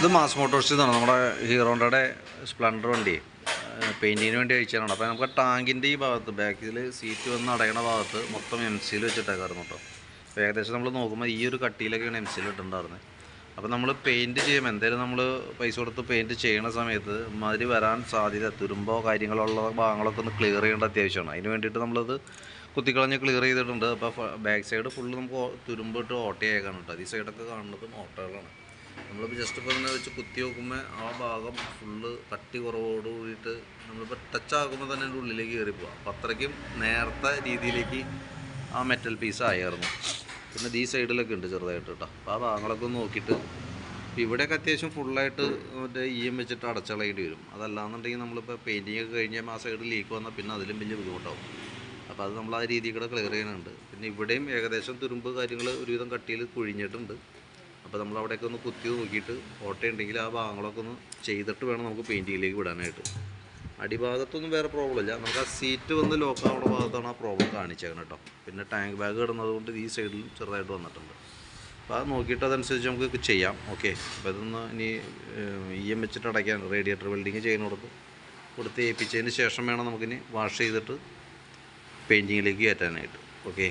ഇത് mass Motors ഇതാണ് നമ്മുടെ ഹീറോയുടെ സ്പ്ലെൻഡർ വണ്ടി പെയിൻറ്റിങ്ങിന് വേണ്ടി അയച്ചതാണ്. അപ്പോൾ നമുക്ക് ടാങ്കിൻ്റെ ഈ ഭാഗത്ത് ബാക്കിൽ സീറ്റ് വന്ന് അടയണ ഭാഗത്ത് മൊത്തം എം സിയിൽ വെച്ചിട്ടേക്കായിരുന്നു കേട്ടോ. അപ്പോൾ ഏകദേശം നമ്മൾ നോക്കുമ്പോൾ ഈ ഒരു കട്ടിയിലൊക്കെയാണ് എം സിയിൽ ഇട്ടുണ്ടായിരുന്നത്. അപ്പോൾ നമ്മൾ പെയിൻറ്റ് ചെയ്യുമ്പോൾ എന്തായാലും നമ്മൾ പൈസ കൊടുത്ത് പെയിൻറ്റ് ചെയ്യണ സമയത്ത് മാതിരി വരാൻ സാധ്യത തുരുമ്പോ കാര്യങ്ങളുള്ള ഭാഗങ്ങളൊക്കെ ഒന്ന് ക്ലിയർ ചെയ്യേണ്ട അത്യാവശ്യമാണ്. അതിന് വേണ്ടിയിട്ട് നമ്മളത് കുത്തിക്കളഞ്ഞ് ക്ലിയർ ചെയ്തിട്ടുണ്ട്. അപ്പോൾ ബാക്ക് സൈഡ് ഫുള്ള് നമുക്ക് തുരുമ്പിട്ട് ഓട്ടയായിക്കാണ് കേട്ടോ. ഈ സൈഡൊക്കെ കാണുന്നത് ഓട്ടകളാണ്. നമ്മളിപ്പോൾ ജസ്റ്റ് ഇപ്പോൾ ഇങ്ങനെ വെച്ച് കുത്തി നോക്കുമ്പോൾ ആ ഭാഗം ഫുള്ള് കട്ടി കുറവോട് കൂടിയിട്ട് നമ്മളിപ്പോൾ ടച്ച് ആക്കുമ്പോൾ തന്നെ അതിൻ്റെ ഉള്ളിലേക്ക് കയറി പോകാം. അപ്പോൾ അത്രയ്ക്കും നേരത്തെ രീതിയിലേക്ക് ആ മെറ്റൽ പീസ് ആയിരുന്നു. പിന്നെ ഈ സൈഡിലൊക്കെ ഉണ്ട് ചെറുതായിട്ട് കേട്ടോ. അപ്പോൾ ആ ഭാഗങ്ങളൊക്കെ ഒന്ന് നോക്കിയിട്ട് ഇവിടെയൊക്കെ അത്യാവശ്യം ഫുള്ളായിട്ട് മറ്റേ വെച്ചിട്ട് അടച്ചളയേണ്ടി വരും. അതല്ലാന്നുണ്ടെങ്കിൽ നമ്മളിപ്പോൾ പെയിൻറ്റിങ് ഒക്കെ കഴിഞ്ഞാൽ ആ സൈഡിൽ ലീക്ക് വന്നാൽ പിന്നെ അതിലും വലിയ ബുദ്ധിമുട്ടാവും. അപ്പോൾ അത് നമ്മൾ ആ രീതിയിൽ കൂടെ ക്ലിയർ ചെയ്യാനുണ്ട്. പിന്നെ ഇവിടെയും ഏകദേശം തുരുമ്പ് കാര്യങ്ങൾ ഒരുവിധം കട്ടിയിൽ കുഴിഞ്ഞിട്ടുണ്ട്. അപ്പോൾ നമ്മൾ അവിടെയൊക്കെ ഒന്ന് കുത്തി നോക്കിയിട്ട് ഓട്ടയുണ്ടെങ്കിൽ ആ ഭാഗങ്ങളൊക്കെ ഒന്ന് ചെയ്തിട്ട് വേണം നമുക്ക് പെയിൻറ്റിങ്ങിലേക്ക് വിടാനായിട്ട്. അടിഭാഗത്തൊന്നും വേറെ പ്രോബ്ലം ഇല്ല. നമുക്ക് ആ സീറ്റ് വന്ന് ലോക്ക് ആവുന്ന ഭാഗത്താണ് ആ പ്രോബ്ലം കാണിച്ചേക്കണം കേട്ടോ. പിന്നെ ടാങ്ക് ബാഗ് കിടന്നത് കൊണ്ട് ഈ സൈഡിലും ചെറുതായിട്ട് വന്നിട്ടുണ്ട്. അപ്പോൾ അത് നോക്കിയിട്ട് അതനുസരിച്ച് നമുക്ക് ചെയ്യാം. ഓക്കെ. അപ്പോൾ ഇതൊന്ന് ഇനി വെച്ചിട്ട് അടയ്ക്കാൻ റേഡിയേറ്റർ വെൽഡിങ് ചെയ്യുന്നിടത്ത് കൊടുത്ത് ഏൽപ്പിച്ചതിന് ശേഷം വേണം നമുക്കിനി വാഷ് ചെയ്തിട്ട് പെയിൻറ്റിങ്ങിലേക്ക് കയറ്റാനായിട്ട്. ഓക്കെ.